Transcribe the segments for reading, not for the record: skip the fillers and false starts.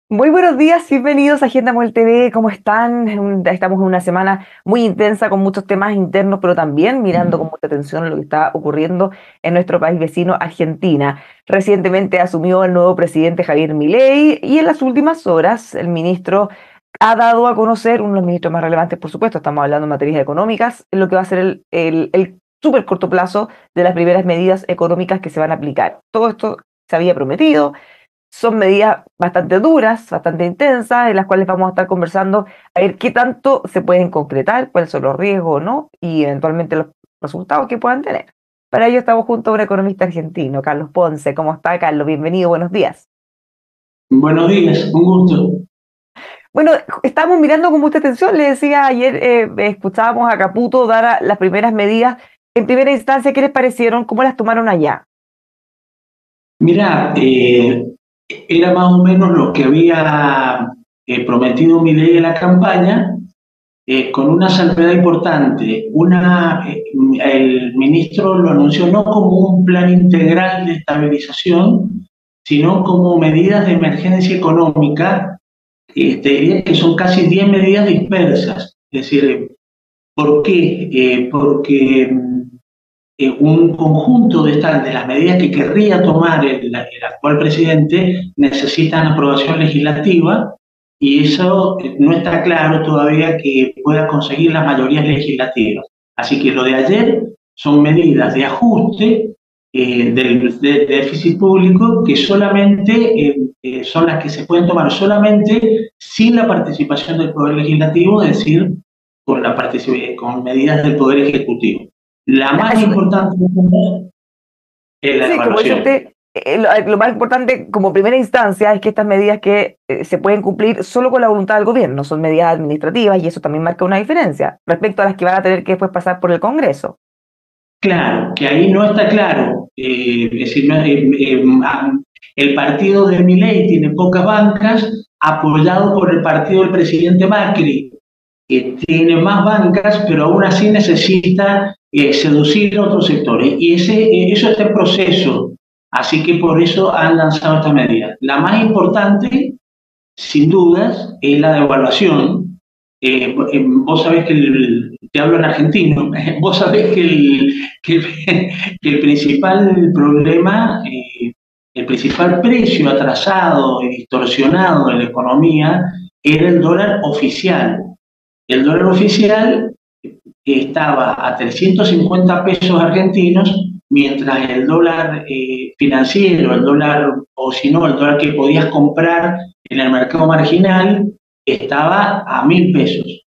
Muy buenos días, bienvenidos a Agenda Móvil TV. ¿Cómo están? Estamos en una semana muy intensa con muchos temas internos, pero también mirando con mucha atención lo que está ocurriendo en nuestro país vecino, Argentina. Recientemente asumió el nuevo presidente Javier Milei y en las últimas horas el ministro ha dado a conocer, uno de los ministros más relevantes, por supuesto, estamos hablando en materias económicas, lo que va a ser el súper corto plazo de las primeras medidas económicas que se van a aplicar. Todo esto se había prometido. Son medidas bastante duras, bastante intensas, en las cuales vamos a estar conversando a ver qué tanto se pueden concretar, cuáles son los riesgos o no, y eventualmente los resultados que puedan tener. Para ello estamos junto a un economista argentino, Carlos Ponce. ¿Cómo está, Carlos? Bienvenido, buenos días. Buenos días, un gusto. Bueno, estamos mirando con mucha atención, le decía ayer, escuchábamos a Caputo dar las primeras medidas. En primera instancia, ¿qué les parecieron? ¿Cómo las tomaron allá? Mirá, era más o menos lo que había prometido Milei en la campaña, con una salvedad importante. El ministro lo anunció no como un plan integral de estabilización, sino como medidas de emergencia económica. Te diría que son casi 10 medidas dispersas. Es decir, ¿por qué? Porque un conjunto de las medidas que querría tomar el actual presidente necesitan aprobación legislativa y eso no está claro todavía que pueda conseguir las mayorías legislativas. Así que lo de ayer son medidas de ajuste del déficit público que solamente son las que se pueden tomar solamente sin la participación del Poder Legislativo, es decir, con medidas del Poder Ejecutivo. La más Eso, importante es la sí, como dice evaluación. usted, lo más importante como primera instancia es que estas medidas que se pueden cumplir solo con la voluntad del gobierno, son medidas administrativas y eso también marca una diferencia respecto a las que van a tener que después pasar por el Congreso. Claro, que ahí no está claro. Es decir, el partido de Milei tiene pocas bancas, apoyado por el partido del presidente Macri, que tiene más bancas, pero aún así necesita seducir a otros sectores. Y eso está en proceso. Así que por eso han lanzado esta medida. La más importante, sin dudas, es la devaluación. Vos sabés te hablo en argentino, vos sabés que el principal problema, el principal precio atrasado y distorsionado de la economía era el dólar oficial. El dólar oficial estaba a 350 pesos argentinos, mientras el dólar financiero, el dólar, o si no, el dólar que podías comprar en el mercado marginal, estaba a 1.000 pesos.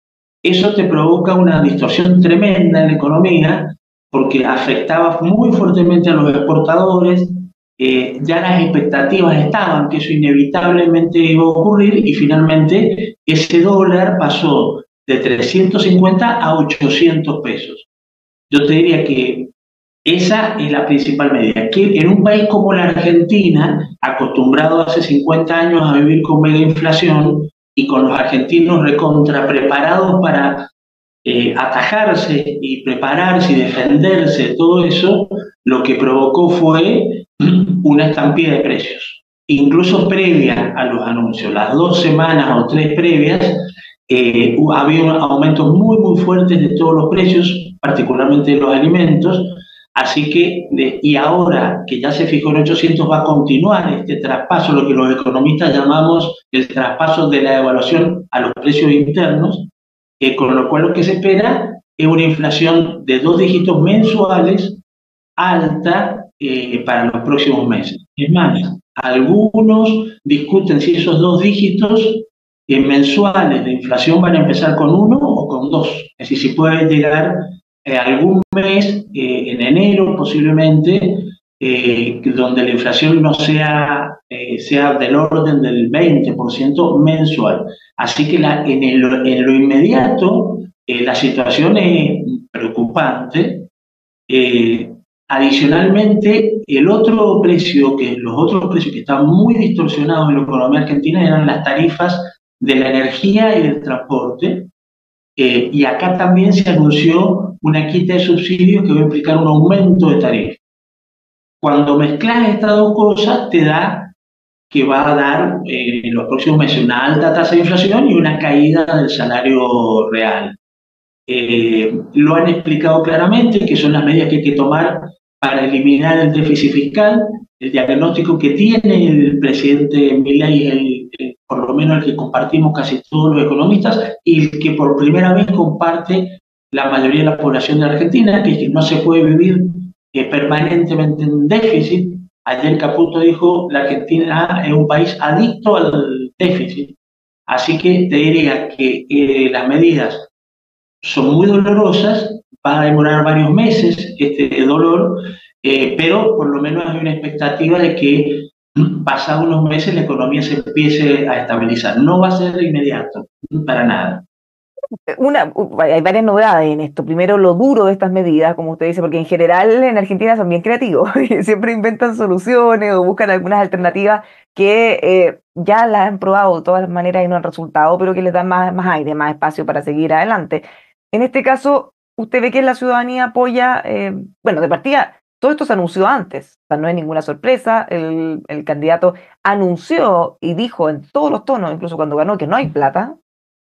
Eso te provoca una distorsión tremenda en la economía porque afectaba muy fuertemente a los exportadores. Ya las expectativas estaban que eso inevitablemente iba a ocurrir y finalmente ese dólar pasó de 350 a 800 pesos. Yo te diría que esa es la principal medida, que en un país como la Argentina, acostumbrado hace 50 años a vivir con mega inflación y con los argentinos recontra preparados para atajarse y prepararse y defenderse, todo eso, lo que provocó fue una estampida de precios. Incluso previa a los anuncios, las 2 semanas o 3 previas, había aumentos muy, muy fuertes de todos los precios, particularmente de los alimentos. Así que, y ahora que ya se fijó en 800, va a continuar este traspaso, lo que los economistas llamamos el traspaso de la devaluación a los precios internos, con lo cual lo que se espera es una inflación de 2 dígitos mensuales alta para los próximos meses. Es más, algunos discuten si esos 2 dígitos mensuales de inflación van a empezar con 1 o con 2. Es decir, si puede llegar algún mes, en enero posiblemente, donde la inflación no sea del orden del 20% mensual. Así que en lo inmediato la situación es preocupante. Adicionalmente, los otros precios que estaban muy distorsionados en la economía argentina eran las tarifas de la energía y del transporte. Y acá también se anunció una quita de subsidios que va a implicar un aumento de tarifas. Cuando mezclas estas dos cosas, te da que va a dar en los próximos meses una alta tasa de inflación y una caída del salario real. Lo han explicado claramente, que son las medidas que hay que tomar para eliminar el déficit fiscal. El diagnóstico que tiene el presidente Milei es por lo menos el que compartimos casi todos los economistas y el que por primera vez comparte la mayoría de la población de Argentina, que es que no se puede vivir permanentemente en déficit. Ayer Caputo dijo, la Argentina es un país adicto al déficit. Así que te diría que las medidas son muy dolorosas, va a demorar varios meses este dolor, pero por lo menos hay una expectativa de que pasados unos meses la economía se empiece a estabilizar. No va a ser de inmediato, para nada. Hay varias novedades en esto. Primero, lo duro de estas medidas, como usted dice, porque en general en Argentina son bien creativos, y siempre inventan soluciones o buscan algunas alternativas que ya las han probado de todas las maneras y no han resultado, pero que les dan más aire, más espacio para seguir adelante. En este caso, usted ve que la ciudadanía apoya, bueno, de partida, todo esto se anunció antes, o sea, no es ninguna sorpresa. El candidato anunció y dijo en todos los tonos, incluso cuando ganó, que no hay plata.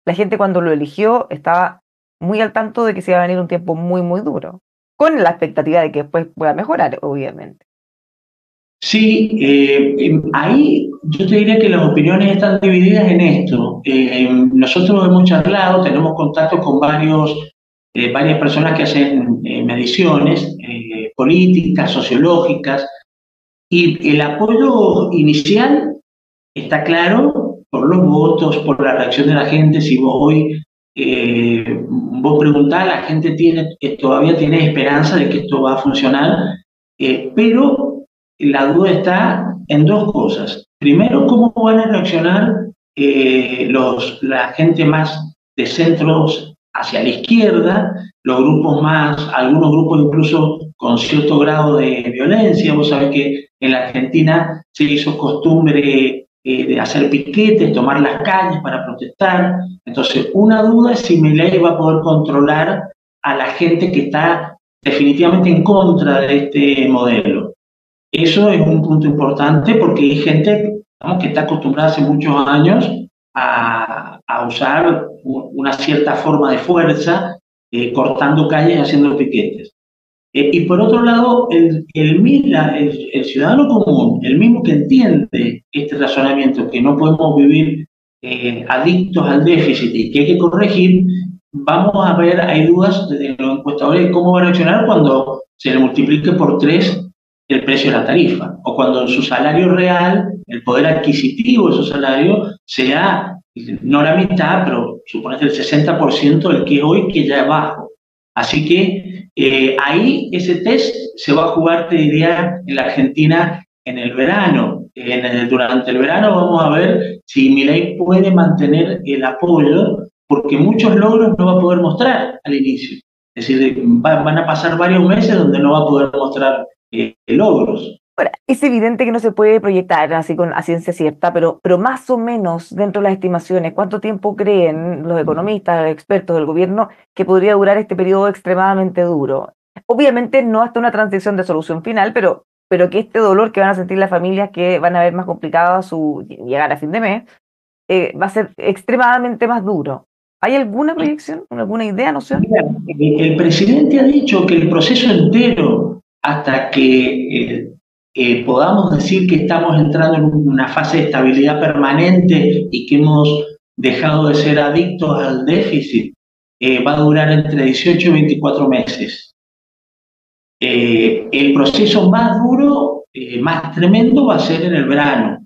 La gente cuando lo eligió estaba muy al tanto de que se iba a venir un tiempo muy, muy duro, con la expectativa de que después pueda mejorar, obviamente. Sí, ahí yo te diría que las opiniones están divididas en esto. Nosotros hemos charlado, tenemos contacto con varias personas que hacen mediciones políticas, sociológicas, y el apoyo inicial está claro por los votos, por la reacción de la gente. Si vos hoy vos preguntás, la gente todavía tiene esperanza de que esto va a funcionar, pero la duda está en dos cosas. Primero, cómo van a reaccionar la gente más de centros hacia la izquierda, los grupos más, algunos grupos incluso con cierto grado de violencia. Vos sabés que en la Argentina se hizo costumbre de hacer piquetes, tomar las calles para protestar. Entonces, una duda es si Milei va a poder controlar a la gente que está definitivamente en contra de este modelo. Eso es un punto importante porque hay gente, ¿no?, que está acostumbrada hace muchos años a usar una cierta forma de fuerza, cortando calles y haciendo piquetes. Y por otro lado, el ciudadano común, el mismo que entiende este razonamiento, que no podemos vivir adictos al déficit y que hay que corregir, vamos a ver, hay dudas de los encuestadores de cómo va a reaccionar cuando se le multiplique por 3 el precio de la tarifa, o cuando su salario real, el poder adquisitivo de su salario, sea no la mitad, pero suponete el 60% del que es hoy, que ya es bajo. Así que ahí ese test se va a jugar, te diría, en la Argentina en el verano. Durante el verano vamos a ver si Milei puede mantener el apoyo, porque muchos logros no va a poder mostrar al inicio. Es decir, van a pasar varios meses donde no va a poder mostrar logros. Ahora, es evidente que no se puede proyectar así a ciencia cierta, pero más o menos dentro de las estimaciones, ¿cuánto tiempo creen los economistas, los expertos del gobierno que podría durar este periodo extremadamente duro? Obviamente no hasta una transición de solución final, pero que este dolor que van a sentir las familias, que van a ver más complicado su llegar a fin de mes, va a ser extremadamente más duro. ¿Hay alguna proyección, alguna idea, noción? Mira, el presidente ha dicho que el proceso entero, hasta que podamos decir que estamos entrando en una fase de estabilidad permanente y que hemos dejado de ser adictos al déficit, va a durar entre 18 y 24 meses. El proceso más duro, más tremendo, va a ser en el verano.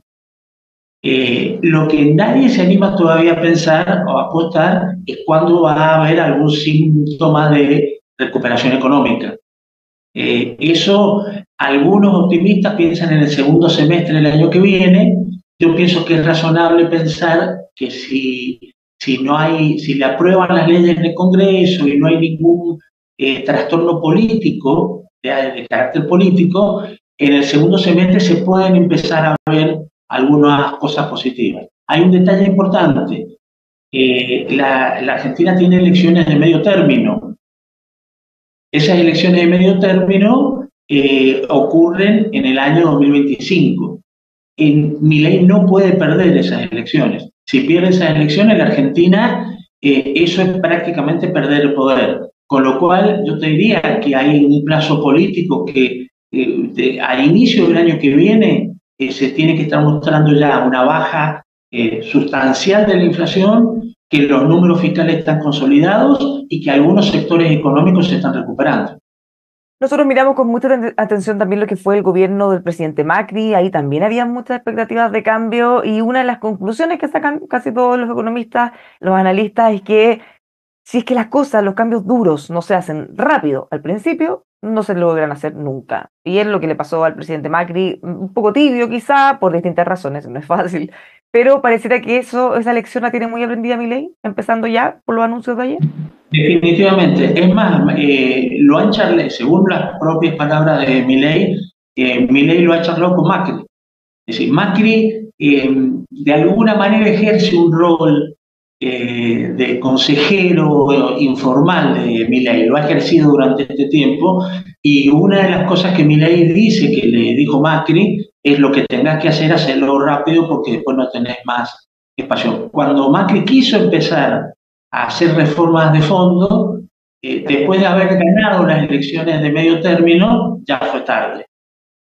Lo que nadie se anima todavía a pensar o a apostar es cuándo va a haber algún síntoma de recuperación económica. Eso, algunos optimistas piensan en el segundo semestre del año que viene. Yo pienso que es razonable pensar que si le aprueban las leyes en el Congreso y no hay ningún trastorno político, de carácter político, en el segundo semestre se pueden empezar a ver algunas cosas positivas. Hay un detalle importante. La Argentina tiene elecciones de medio término. Esas elecciones de medio término ocurren en el año 2025. Milei no puede perder esas elecciones. Si pierde esas elecciones, la Argentina, eso es prácticamente perder el poder. Con lo cual, yo te diría que hay un plazo político que al inicio del año que viene se tiene que estar mostrando ya una baja sustancial de la inflación, que los números fiscales están consolidados y que algunos sectores económicos se están recuperando. Nosotros miramos con mucha atención también lo que fue el gobierno del presidente Macri, ahí también había muchas expectativas de cambio y una de las conclusiones que sacan casi todos los economistas, los analistas, es que si es que las cosas, los cambios duros no se hacen rápido al principio, no se logran hacer nunca. Y es lo que le pasó al presidente Macri, un poco tibio quizá, por distintas razones, no es fácil, pero pareciera que esa lección la tiene muy aprendida Milei, empezando ya por los anuncios de ayer. Definitivamente. Es más, lo han charlado, según las propias palabras de Milei, Milei lo ha charlado con Macri. Es decir, Macri de alguna manera ejerce un rol de consejero informal de Milei, lo ha ejercido durante este tiempo, y una de las cosas que Milei dice, que le dijo Macri, es: lo que tengas que hacer, hacerlo rápido porque después no tenés más espacio. Cuando Macri quiso empezar a hacer reformas de fondo, después de haber ganado las elecciones de medio término, ya fue tarde.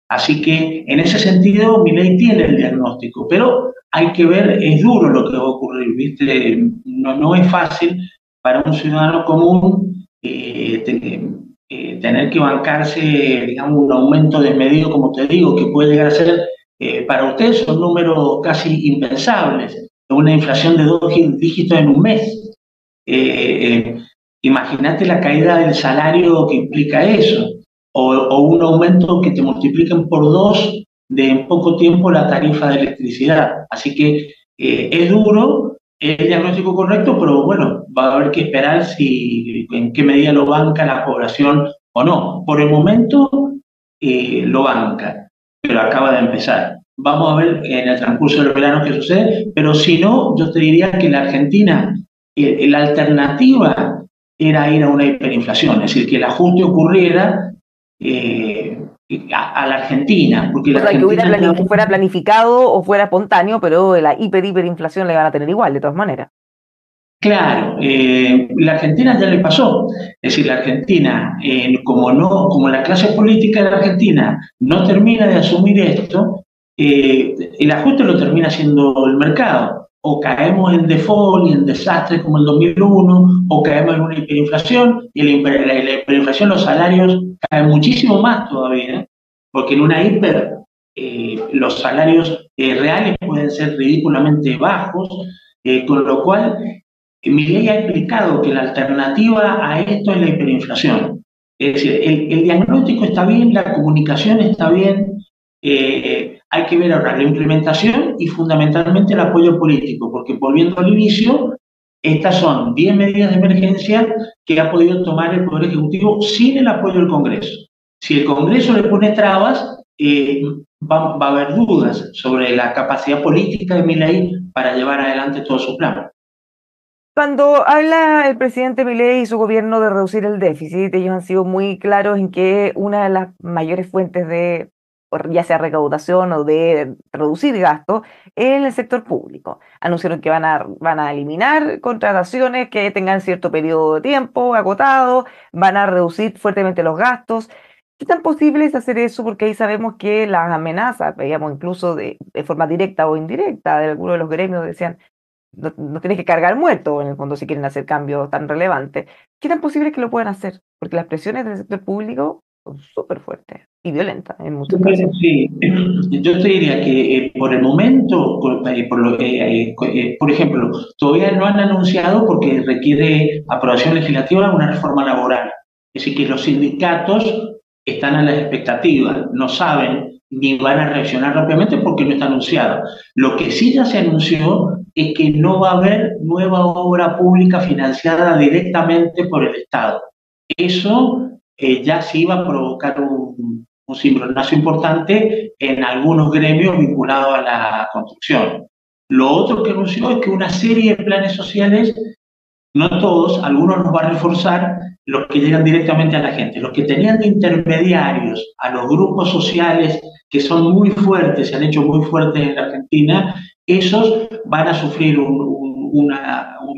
Así que en ese sentido, Milei tiene el diagnóstico, pero hay que ver, es duro lo que va a ocurrir, ¿viste? No es fácil para un ciudadano común tener que bancarse, digamos, un aumento desmedido, como te digo, que puede llegar a ser, para ustedes son números casi impensables, una inflación de 2 dígitos en un mes. Imagínate la caída del salario que implica eso, o un aumento que te multipliquen por 2 de en poco tiempo la tarifa de electricidad. Así que es duro, es el diagnóstico correcto, pero bueno, va a haber que esperar en qué medida lo banca la población o no. Por el momento lo banca, pero acaba de empezar. Vamos a ver en el transcurso del verano qué sucede, pero si no, yo te diría que la Argentina, la alternativa era ir a una hiperinflación, es decir, que el ajuste ocurriera a la Argentina, porque O la sea, Argentina que fuera planificado o fuera espontáneo, pero la hiperinflación la iban a tener igual, de todas maneras. claro, la Argentina ya le pasó. Es decir, la Argentina, como la clase política de la Argentina no termina de asumir esto, el ajuste lo termina haciendo el mercado. O caemos en default y en desastres como el 2001, o caemos en una hiperinflación, y la hiperinflación, los salarios caen muchísimo más todavía, porque en una hiper los salarios reales pueden ser ridículamente bajos, con lo cual Milei ha explicado que la alternativa a esto es la hiperinflación. Es decir, el diagnóstico está bien, la comunicación está bien, hay que ver ahora la implementación y fundamentalmente el apoyo político, porque volviendo al inicio, estas son 10 medidas de emergencia que ha podido tomar el Poder Ejecutivo sin el apoyo del Congreso. Si el Congreso le pone trabas, va a haber dudas sobre la capacidad política de Milei para llevar adelante todo su plan. Cuando habla el presidente Milei y su gobierno de reducir el déficit, ellos han sido muy claros en que una de las mayores fuentes de, ya sea recaudación o de reducir gastos, es en el sector público. Anunciaron que van a eliminar contrataciones que tengan cierto periodo de tiempo acotado, van a reducir fuertemente los gastos. ¿Qué tan posible es hacer eso? Porque ahí sabemos que las amenazas, veíamos incluso de forma directa o indirecta, de algunos de los gremios decían: no tienes que cargar muerto, en el fondo, si quieren hacer cambios tan relevantes. ¿Qué tan posible es que lo puedan hacer? Porque las presiones del sector público son súper fuertes y violentas en muchos casos. Sí, yo te diría que por el momento, por ejemplo, todavía no han anunciado, porque requiere aprobación legislativa, una reforma laboral. Es decir, que los sindicatos están a la expectativa, no saben ni van a reaccionar rápidamente porque no está anunciado. Lo que sí ya se anunció es que no va a haber nueva obra pública financiada directamente por el Estado. Eso ya sí iba a provocar un cimbronazo importante en algunos gremios vinculados a la construcción. Lo otro que anunció es que una serie de planes sociales no todos, algunos los va a reforzar los que llegan directamente a la gente. Los que tenían de intermediarios a los grupos sociales que son muy fuertes, se han hecho muy fuertes en la Argentina, esos van a sufrir un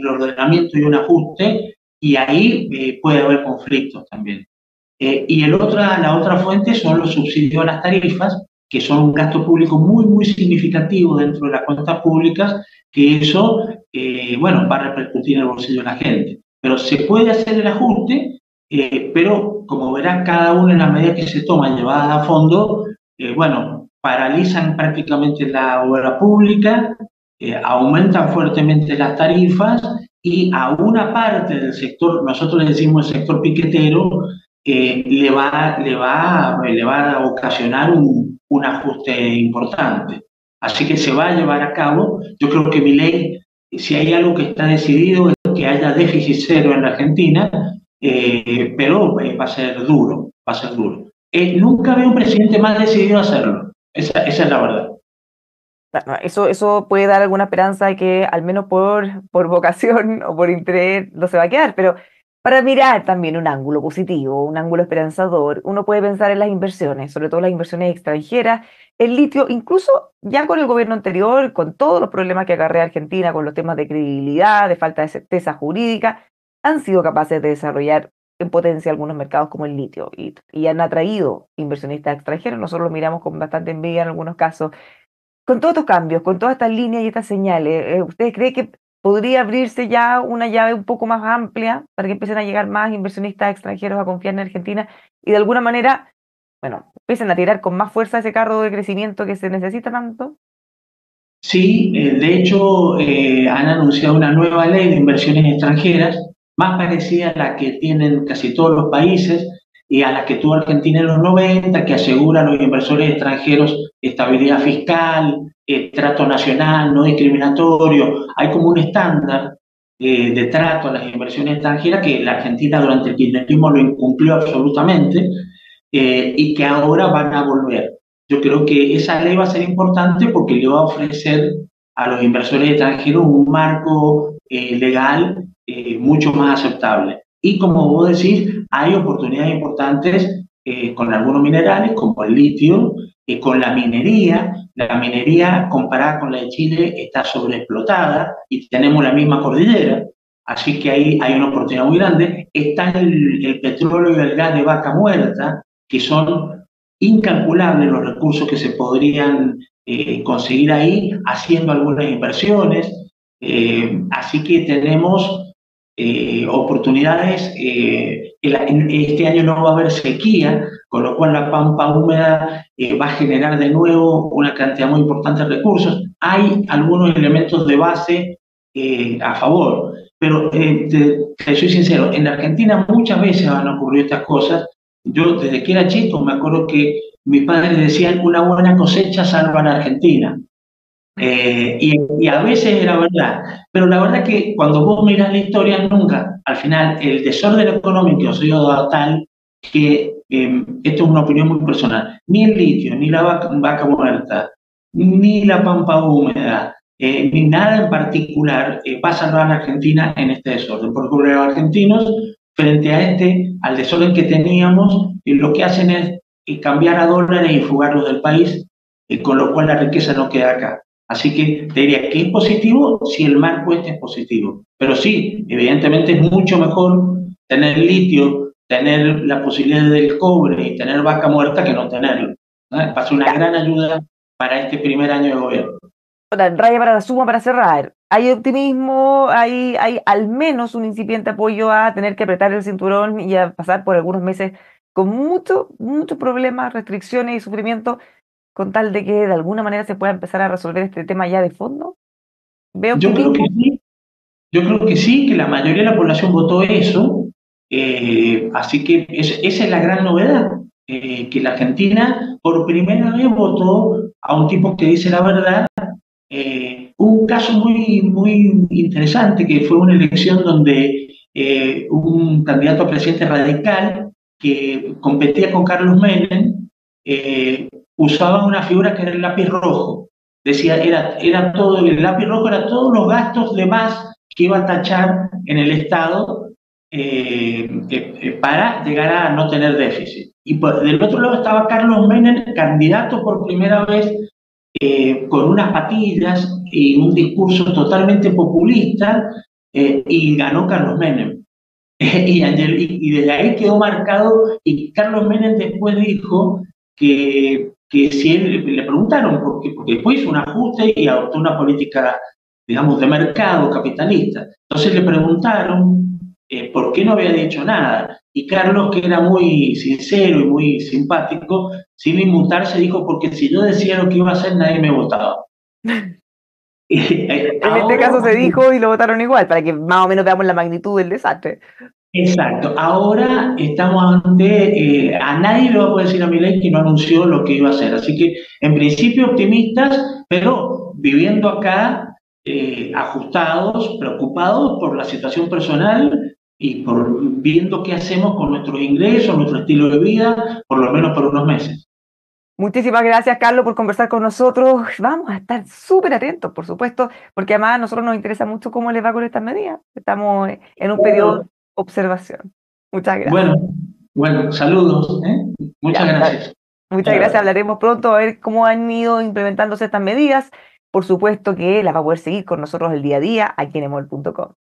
reordenamiento y un ajuste, y ahí puede haber conflictos también. Y la otra fuente son los subsidios a las tarifas, que son un gasto público muy, muy significativo dentro de las cuentas públicas, que eso, bueno, va a repercutir en el bolsillo de la gente. Pero se puede hacer el ajuste, pero como verán, cada uno en la medida que se toma llevadas a fondo, bueno, paralizan prácticamente la obra pública, aumentan fuertemente las tarifas, y a una parte del sector, nosotros le decimos el sector piquetero, le va a ocasionar un ajuste importante. Así que se va a llevar a cabo. Yo creo que Milei, si hay algo que está decidido, es que haya déficit cero en la Argentina, pero va a ser duro, va a ser duro. Nunca veo un presidente más decidido a hacerlo. Esa es la verdad. Bueno, eso puede dar alguna esperanza de que al menos por vocación o por interés no se va a quedar, pero para mirar también un ángulo positivo, un ángulo esperanzador, uno puede pensar en las inversiones, sobre todo las inversiones extranjeras. El litio, incluso ya con el gobierno anterior, con todos los problemas que acarrea Argentina, con los temas de credibilidad, de falta de certeza jurídica, han sido capaces de desarrollar en potencia algunos mercados como el litio y han atraído inversionistas extranjeros. Nosotros lo miramos con bastante envidia en algunos casos. Con todos estos cambios, con todas estas líneas y estas señales, ¿usted cree que podría abrirse ya una llave un poco más amplia para que empiecen a llegar más inversionistas extranjeros a confiar en Argentina y de alguna manera, bueno, empiecen a tirar con más fuerza ese carro de crecimiento que se necesita tanto? Sí, de hecho, han anunciado una nueva ley de inversiones extranjeras, más parecida a la que tienen casi todos los países y a la que tuvo Argentina en los 90, que asegura a los inversores extranjeros estabilidad fiscal, trato nacional, no discriminatorio. Hay como un estándar de trato a las inversiones extranjeras que la Argentina durante el kirchnerismo lo incumplió absolutamente, y que ahora van a volver. Yo creo que esa ley va a ser importante porque le va a ofrecer a los inversores extranjeros un marco legal mucho más aceptable. Y como vos decís, hay oportunidades importantes con algunos minerales, como el litio, con la minería. La minería, comparada con la de Chile, está sobreexplotada y tenemos la misma cordillera, así que ahí hay una oportunidad muy grande. Está el petróleo y el gas de vaca muerta, que son incalculables los recursos que se podrían conseguir ahí haciendo algunas inversiones. Así que tenemos oportunidades. Este año no va a haber sequía, con lo cual la pampa húmeda va a generar de nuevo una cantidad muy importante de recursos. Hay algunos elementos de base a favor, pero te soy sincero, en la Argentina muchas veces han ocurrido estas cosas. Yo desde que era chico me acuerdo que mis padres decían una buena cosecha salva a la Argentina. Y a veces era verdad, pero la verdad que cuando vos mirás la historia, nunca, al final, el desorden económico ha sido tal que, esto es una opinión muy personal, ni el litio, ni la vaca muerta, ni la pampa húmeda, ni nada en particular va a salvar a la Argentina en este desorden, porque los argentinos, frente a al desorden que teníamos, lo que hacen es cambiar a dólares y fugarlos del país, con lo cual la riqueza no queda acá. Así que te diría que es positivo si el marco es positivo. Pero sí, evidentemente es mucho mejor tener litio, tener la posibilidad del cobre y tener vaca muerta que no tenerlo, ¿no? Va a ser una gran ayuda para este primer año de gobierno. Raya para la suma para cerrar. Hay optimismo, hay al menos un incipiente apoyo a tener que apretar el cinturón y a pasar por algunos meses con muchos problemas, restricciones y sufrimiento, con tal de que de alguna manera se pueda empezar a resolver este tema ya de fondo. ¿Ve Yo creo que optimismo? sí, yo creo que sí, que la mayoría de la población votó eso, así que esa es la gran novedad, que la Argentina por primera vez votó a un tipo que dice la verdad. Un caso muy interesante que fue una elección donde un candidato a presidente radical que competía con Carlos Menem usaba una figura que era el lápiz rojo. Decía, era todo, el lápiz rojo era todos los gastos de más que iba a tachar en el Estado para llegar a no tener déficit. Y del otro lado estaba Carlos Menem, candidato por primera vez, con unas patillas y un discurso totalmente populista, y ganó Carlos Menem. Y desde ahí quedó marcado, y Carlos Menem después dijo que si él, le preguntaron, porque después hizo un ajuste y adoptó una política, digamos, de mercado capitalista. Entonces le preguntaron por qué no había dicho nada. Y Carlos, que era muy sincero y muy simpático, sin inmutarse, dijo, porque si yo decía lo que iba a hacer, nadie me votaba. En este Ahora, caso se dijo y lo votaron igual, para que más o menos veamos la magnitud del desastre. exacto, ahora estamos ante, a nadie le va a poder decir a Milei que no anunció lo que iba a hacer. Así que, en principio, optimistas, pero viviendo acá, ajustados, preocupados por la situación personal y por viendo qué hacemos con nuestros ingresos, nuestro estilo de vida, por lo menos por unos meses. Muchísimas gracias, Carlos, por conversar con nosotros. Vamos a estar súper atentos, por supuesto, porque además a nosotros nos interesa mucho cómo les va con estas medidas. Estamos en un periodo de observación. Muchas gracias. Bueno, bueno, saludos, ¿eh? Muchas Ya, gracias. muchas gracias. Chao. Hablaremos pronto a ver cómo han ido implementándose estas medidas. Por supuesto que las va a poder seguir con nosotros el día a día aquí en emol.com.